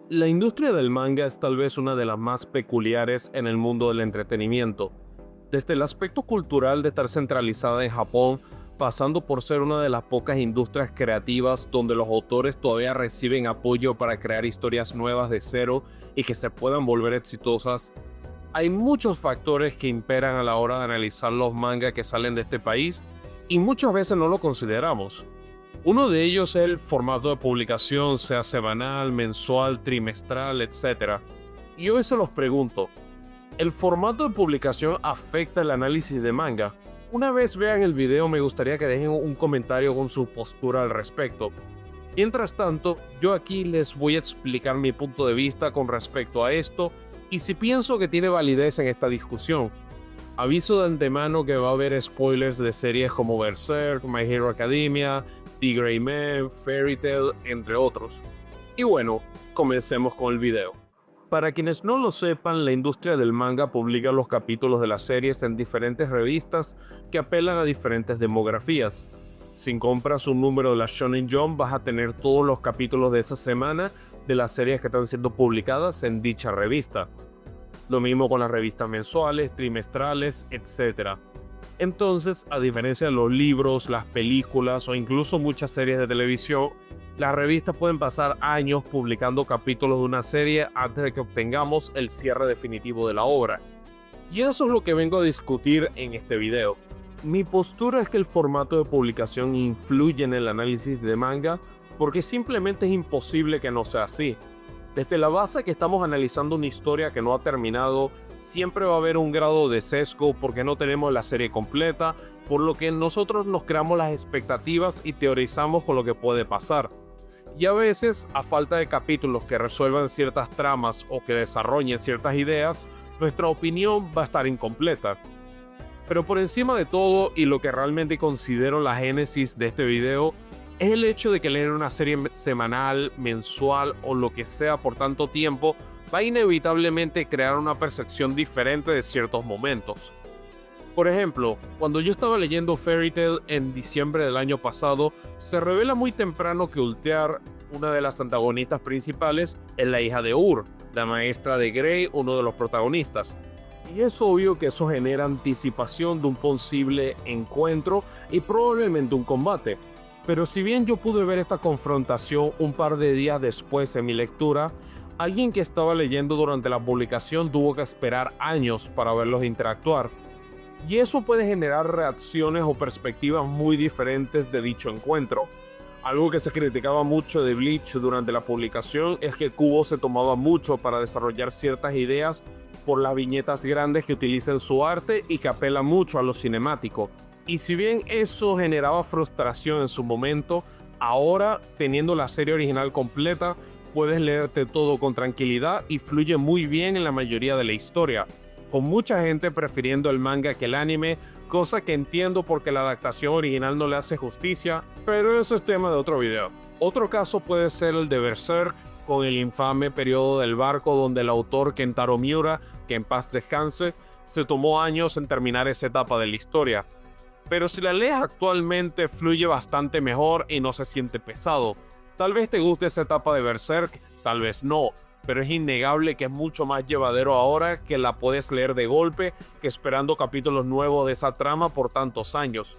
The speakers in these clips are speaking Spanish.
La industria del manga es tal vez una de las más peculiares en el mundo del entretenimiento. Desde el aspecto cultural de estar centralizada en Japón, pasando por ser una de las pocas industrias creativas donde los autores todavía reciben apoyo para crear historias nuevas de cero y que se puedan volver exitosas, hay muchos factores que imperan a la hora de analizar los mangas que salen de este país y muchas veces no lo consideramos. Uno de ellos es el formato de publicación, sea semanal, mensual, trimestral, etc. Y yo se los pregunto, ¿el formato de publicación afecta el análisis de manga? Una vez vean el video me gustaría que dejen un comentario con su postura al respecto. Mientras tanto, yo aquí les voy a explicar mi punto de vista con respecto a esto y si pienso que tiene validez en esta discusión. Aviso de antemano que va a haber spoilers de series como Berserk, My Hero Academia, The Gray Man, Fairy Tail, entre otros. Y bueno, comencemos con el video. Para quienes no lo sepan, la industria del manga publica los capítulos de las series en diferentes revistas que apelan a diferentes demografías. Si compras un número de la Shonen Jump, vas a tener todos los capítulos de esa semana de las series que están siendo publicadas en dicha revista. Lo mismo con las revistas mensuales, trimestrales, etc. Entonces, a diferencia de los libros, las películas o incluso muchas series de televisión, las revistas pueden pasar años publicando capítulos de una serie antes de que obtengamos el cierre definitivo de la obra. Y eso es lo que vengo a discutir en este video. Mi postura es que el formato de publicación influye en el análisis de manga porque simplemente es imposible que no sea así. Desde la base que estamos analizando una historia que no ha terminado, siempre va a haber un grado de sesgo porque no tenemos la serie completa, por lo que nosotros nos creamos las expectativas y teorizamos con lo que puede pasar. Y a veces, a falta de capítulos que resuelvan ciertas tramas o que desarrollen ciertas ideas, nuestra opinión va a estar incompleta. Pero por encima de todo, y lo que realmente considero la génesis de este video, es el hecho de que leer una serie semanal, mensual o lo que sea por tanto tiempo va a inevitablemente crear una percepción diferente de ciertos momentos. Por ejemplo, cuando yo estaba leyendo Fairy Tail en diciembre del año pasado, se revela muy temprano que Ultear, una de las antagonistas principales, es la hija de Ur, la maestra de Grey, uno de los protagonistas. Y es obvio que eso genera anticipación de un posible encuentro y probablemente un combate. Pero si bien yo pude ver esta confrontación un par de días después en mi lectura, alguien que estaba leyendo durante la publicación tuvo que esperar años para verlos interactuar. Y eso puede generar reacciones o perspectivas muy diferentes de dicho encuentro. Algo que se criticaba mucho de Bleach durante la publicación es que Kubo se tomaba mucho para desarrollar ciertas ideas por las viñetas grandes que utiliza en su arte y que apela mucho a lo cinemático. Y si bien eso generaba frustración en su momento, ahora, teniendo la serie original completa, puedes leerte todo con tranquilidad y fluye muy bien en la mayoría de la historia, con mucha gente prefiriendo el manga que el anime, cosa que entiendo porque la adaptación original no le hace justicia, pero eso es tema de otro video. Otro caso puede ser el de Berserk, con el infame periodo del barco donde el autor Kentaro Miura, que en paz descanse, se tomó años en terminar esa etapa de la historia. Pero si la lees actualmente fluye bastante mejor y no se siente pesado. Tal vez te guste esa etapa de Berserk, tal vez no, pero es innegable que es mucho más llevadero ahora que la puedes leer de golpe que esperando capítulos nuevos de esa trama por tantos años.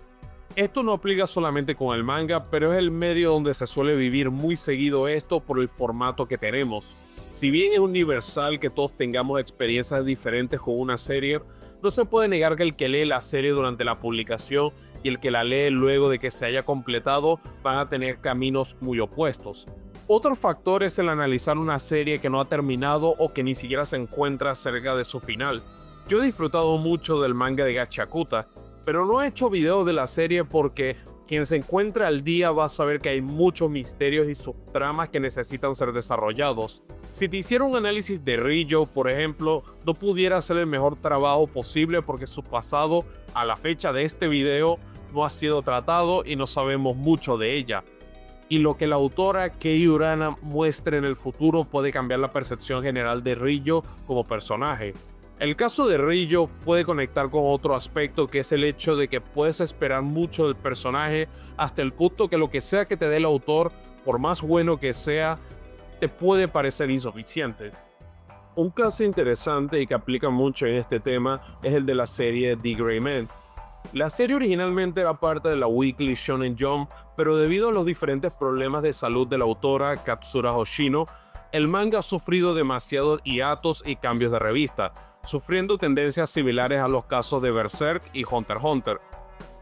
Esto no aplica solamente con el manga, pero es el medio donde se suele vivir muy seguido esto por el formato que tenemos. Si bien es universal que todos tengamos experiencias diferentes con una serie, no se puede negar que el que lee la serie durante la publicación y el que la lee luego de que se haya completado van a tener caminos muy opuestos. Otro factor es el analizar una serie que no ha terminado o que ni siquiera se encuentra cerca de su final. Yo he disfrutado mucho del manga de Gachakuta, pero no he hecho videos de la serie porque quien se encuentra al día va a saber que hay muchos misterios y subtramas que necesitan ser desarrollados. Si te hiciera un análisis de Rijo, por ejemplo, no pudiera hacer el mejor trabajo posible porque su pasado, a la fecha de este video, no ha sido tratado y no sabemos mucho de ella. Y lo que la autora Kei Urana muestre en el futuro puede cambiar la percepción general de Rijo como personaje. El caso de Rijo puede conectar con otro aspecto que es el hecho de que puedes esperar mucho del personaje hasta el punto que lo que sea que te dé el autor, por más bueno que sea, te puede parecer insuficiente. Un caso interesante y que aplica mucho en este tema es el de la serie The Gray Man. La serie originalmente era parte de la Weekly Shonen Jump, pero debido a los diferentes problemas de salud de la autora Katsura Hoshino, el manga ha sufrido demasiados hiatos y cambios de revista, sufriendo tendencias similares a los casos de Berserk y Hunter x Hunter.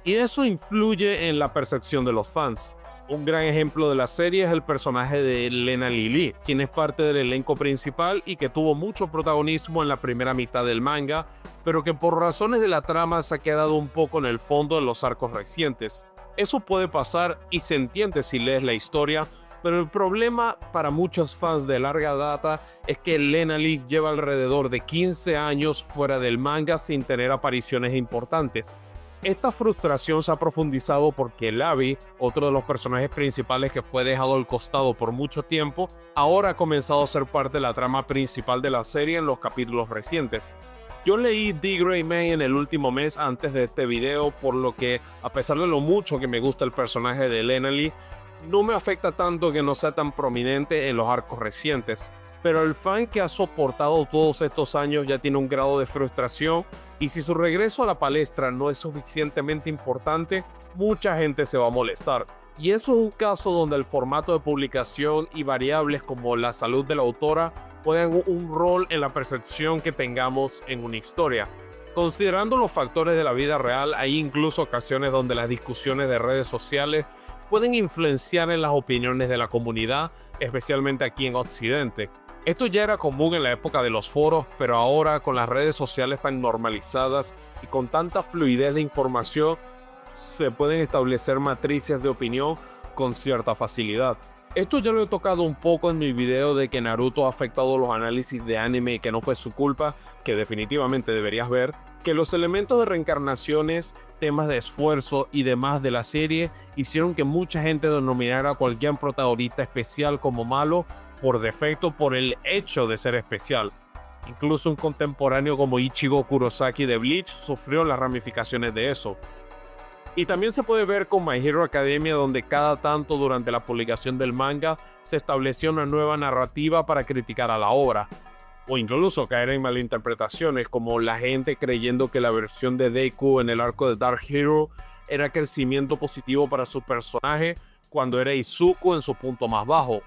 Y eso influye en la percepción de los fans. Un gran ejemplo de la serie es el personaje de Lena Lili, quien es parte del elenco principal y que tuvo mucho protagonismo en la primera mitad del manga, pero que por razones de la trama se ha quedado un poco en el fondo de los arcos recientes. Eso puede pasar y se entiende si lees la historia, pero el problema para muchos fans de larga data es que Lena Lili lleva alrededor de 15 años fuera del manga sin tener apariciones importantes. Esta frustración se ha profundizado porque Labi, otro de los personajes principales que fue dejado al costado por mucho tiempo, ahora ha comenzado a ser parte de la trama principal de la serie en los capítulos recientes. Yo leí The Gray Man en el último mes antes de este video, por lo que, a pesar de lo mucho que me gusta el personaje de Lena Lee, no me afecta tanto que no sea tan prominente en los arcos recientes. Pero el fan que ha soportado todos estos años ya tiene un grado de frustración, y si su regreso a la palestra no es suficientemente importante, mucha gente se va a molestar. Y eso es un caso donde el formato de publicación y variables como la salud de la autora juegan un rol en la percepción que tengamos en una historia. Considerando los factores de la vida real, hay incluso ocasiones donde las discusiones de redes sociales pueden influenciar en las opiniones de la comunidad, especialmente aquí en Occidente. Esto ya era común en la época de los foros, pero ahora con las redes sociales tan normalizadas y con tanta fluidez de información, se pueden establecer matrices de opinión con cierta facilidad. Esto ya lo he tocado un poco en mi video de que Naruto ha afectado los análisis de anime y que no fue su culpa, que definitivamente deberías ver, que los elementos de reencarnaciones, temas de esfuerzo y demás de la serie hicieron que mucha gente denominara a cualquier protagonista especial como malo por defecto por el hecho de ser especial. Incluso un contemporáneo como Ichigo Kurosaki de Bleach sufrió las ramificaciones de eso. Y también se puede ver con My Hero Academia, donde cada tanto durante la publicación del manga se estableció una nueva narrativa para criticar a la obra, o incluso caer en malinterpretaciones como la gente creyendo que la versión de Deku en el arco de Dark Hero era crecimiento positivo para su personaje cuando era Izuku en su punto más bajo.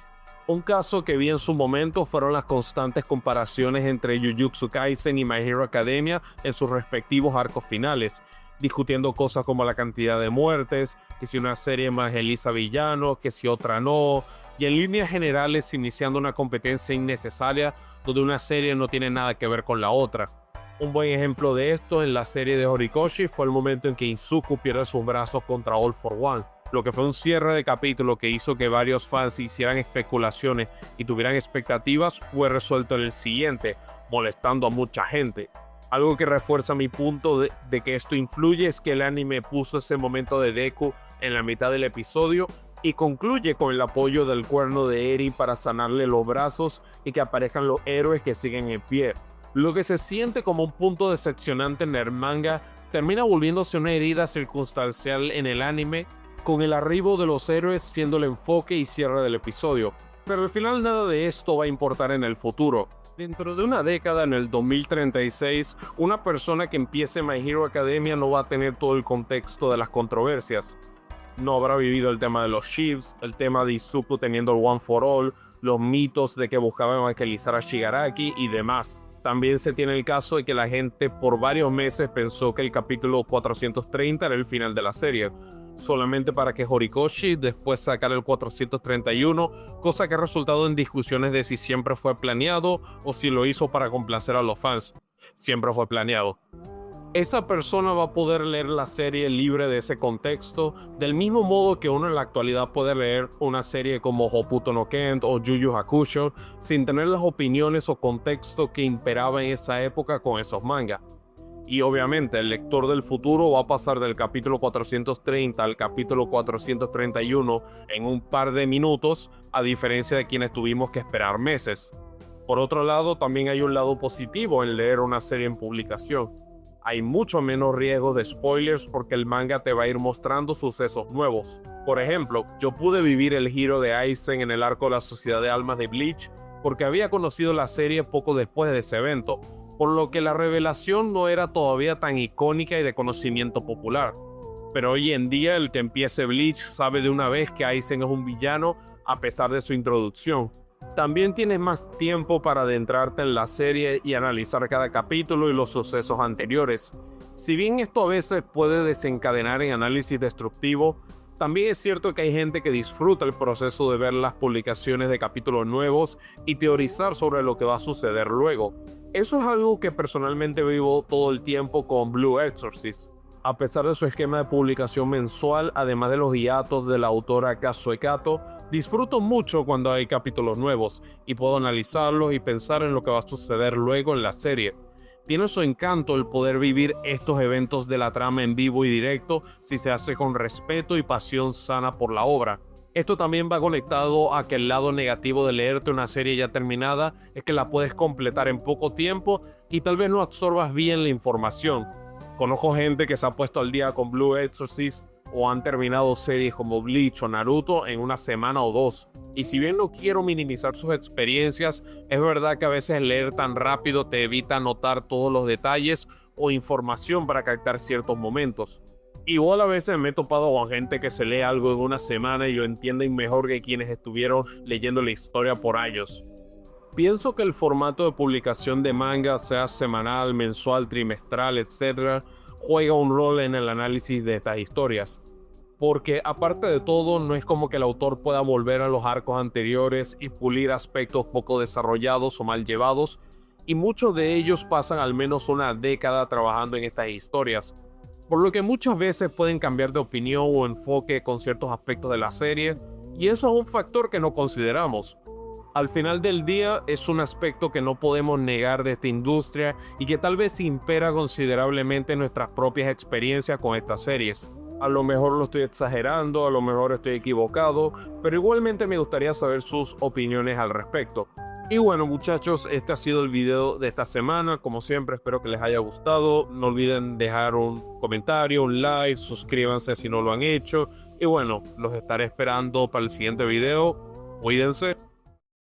Un caso que vi en su momento fueron las constantes comparaciones entre Jujutsu Kaisen y My Hero Academia en sus respectivos arcos finales, discutiendo cosas como la cantidad de muertes, que si una serie evangeliza villanos, que si otra no, y en líneas generales iniciando una competencia innecesaria donde una serie no tiene nada que ver con la otra. Un buen ejemplo de esto en la serie de Horikoshi fue el momento en que Izuku pierde sus brazos contra All for One, lo que fue un cierre de capítulo que hizo que varios fans hicieran especulaciones y tuvieran expectativas, fue resuelto en el siguiente, molestando a mucha gente. Algo que refuerza mi punto de que esto influye es que el anime puso ese momento de Deku en la mitad del episodio y concluye con el apoyo del cuerno de Eri para sanarle los brazos y que aparezcan los héroes que siguen en pie. Lo que se siente como un punto decepcionante en el manga termina volviéndose una herida circunstancial en el anime, con el arribo de los héroes siendo el enfoque y cierre del episodio. Pero al final nada de esto va a importar en el futuro. Dentro de una década, en el 2036, una persona que empiece My Hero Academia no va a tener todo el contexto de las controversias. No habrá vivido el tema de los Sheeps, el tema de Izuku teniendo el One for All, los mitos de que buscaba evangelizar a Shigaraki y demás. También se tiene el caso de que la gente por varios meses pensó que el capítulo 430 era el final de la serie, solamente para que Horikoshi después sacara el 431, cosa que ha resultado en discusiones de si siempre fue planeado o si lo hizo para complacer a los fans. Siempre fue planeado. Esa persona va a poder leer la serie libre de ese contexto, del mismo modo que uno en la actualidad puede leer una serie como Hokuto no Ken o Yu Yu Hakusho sin tener las opiniones o contexto que imperaba en esa época con esos mangas. Y obviamente el lector del futuro va a pasar del capítulo 430 al capítulo 431 en un par de minutos, a diferencia de quienes tuvimos que esperar meses. Por otro lado, también hay un lado positivo en leer una serie en publicación. Hay mucho menos riesgo de spoilers porque el manga te va a ir mostrando sucesos nuevos. Por ejemplo, yo pude vivir el giro de Aizen en el arco de la Sociedad de Almas de Bleach porque había conocido la serie poco después de ese evento, por lo que la revelación no era todavía tan icónica y de conocimiento popular. Pero hoy en día el que empiece Bleach sabe de una vez que Aizen es un villano a pesar de su introducción. También tienes más tiempo para adentrarte en la serie y analizar cada capítulo y los sucesos anteriores. Si bien esto a veces puede desencadenar en análisis destructivo, también es cierto que hay gente que disfruta el proceso de ver las publicaciones de capítulos nuevos y teorizar sobre lo que va a suceder luego. Eso es algo que personalmente vivo todo el tiempo con Blue Exorcist. A pesar de su esquema de publicación mensual, además de los hiatos de la autora Kazuo Kato, disfruto mucho cuando hay capítulos nuevos y puedo analizarlos y pensar en lo que va a suceder luego en la serie. Tiene su encanto el poder vivir estos eventos de la trama en vivo y directo si se hace con respeto y pasión sana por la obra. Esto también va conectado a que el lado negativo de leerte una serie ya terminada es que la puedes completar en poco tiempo y tal vez no absorbas bien la información. Conozco gente que se ha puesto al día con Blue Exorcist o han terminado series como Bleach o Naruto en una semana o dos. Y si bien no quiero minimizar sus experiencias, es verdad que a veces leer tan rápido te evita notar todos los detalles o información para captar ciertos momentos. Igual a veces me he topado con gente que se lee algo en una semana y lo entienden mejor que quienes estuvieron leyendo la historia por años. Pienso que el formato de publicación de manga, sea semanal, mensual, trimestral, etc., juega un rol en el análisis de estas historias. Porque aparte de todo, no es como que el autor pueda volver a los arcos anteriores y pulir aspectos poco desarrollados o mal llevados, y muchos de ellos pasan al menos una década trabajando en estas historias, por lo que muchas veces pueden cambiar de opinión o enfoque con ciertos aspectos de la serie, y eso es un factor que no consideramos. Al final del día es un aspecto que no podemos negar de esta industria y que tal vez impera considerablemente nuestras propias experiencias con estas series. A lo mejor lo estoy exagerando, a lo mejor estoy equivocado, pero igualmente me gustaría saber sus opiniones al respecto. Y bueno muchachos, este ha sido el video de esta semana. Como siempre espero que les haya gustado. No olviden dejar un comentario, un like, suscríbanse si no lo han hecho. Y bueno, los estaré esperando para el siguiente video. Cuídense.